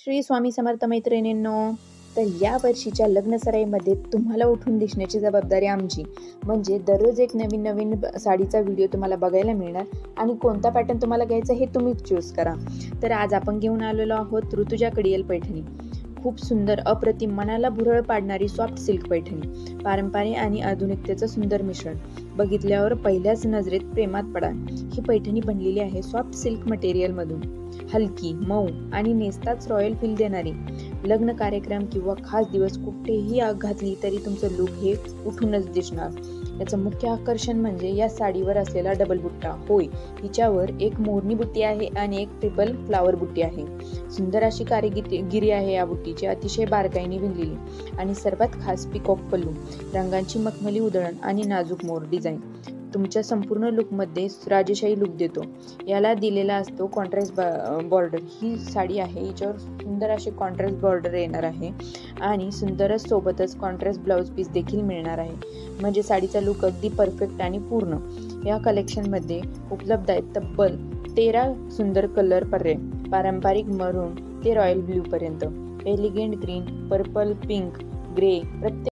श्री स्वामी समर्थ मैत्रिणींनो, तर या वर्षीच्या लग्नसराईमध्ये तुम्हाला उठून दिसण्याची जबाबदारी आमची. म्हणजे दररोज एक नवीन नवीन साडीचा व्हिडिओ तुम्हाला बघायला मिळणार आणि कोणता पॅटर्न तुम्हाला घ्यायचा हे तुम्ही चूज करा. तर आज आपण घेऊन आलेलो आहोत ऋतुजा कडियल पैठणी. खूप सुंदर, अप्रतिम, मनाला भुरळ पाडणारी सॉफ्ट सिल्क पैठणी. पारंपरिक आणि आधुनिकतेचं सुंदर मिश्रण. बघितल्यावर पहिल्याच नजरेत प्रेमात पडा. ही पैठणी बनलेली आहे सॉफ्ट सिल्क मटेरियलमधून. हलकी, मऊ आणि नेसताच रॉयल फील देणारी. लग्न कार्यक्रम किंवा खास दिवस कुठेही घातली तरी तुमचं लुक हे उठूनच दिसणार. याचं मुख्य आकर्षण म्हणजे या साडीवर असलेला डबल बुट्टा. होय, हिच्यावर एक मोरनी बुट्टी आहे आणि एक ट्रिपल फ्लावर बुट्टी आहे. सुंदर अशी कारिगिरी आहे या बुट्टीची, अतिशय बारकाईने विणलेली. आणि सर्वात खास पिकॉक पल्लू, रंगांची मखमली उधळण आणि नाजूक मोर डिझाईन तुमच्या संपूर्ण लुकमध्ये राजेशाही लुक देतो. याला दिलेला असतो कॉन्ट्रास्ट बॉर्डर. ही साडी आहे, हिच्यावर सुंदर अशी कॉन्ट्रास्ट बॉर्डर येणार आहे आणि सुंदरच सोबतच कॉन्ट्रास्ट ब्लाउज पीस देखील मिळणार आहे. म्हणजे साडीचा लुक अगदी परफेक्ट आणि पूर्ण. या कलेक्शनमध्ये उपलब्ध आहेत तब्बल 13 सुंदर कलर पर्याय, पारंपरिक मरून ते रॉयल ब्ल्यू पर्यंत, elegant green, purple, pink, grey. प्रत्येक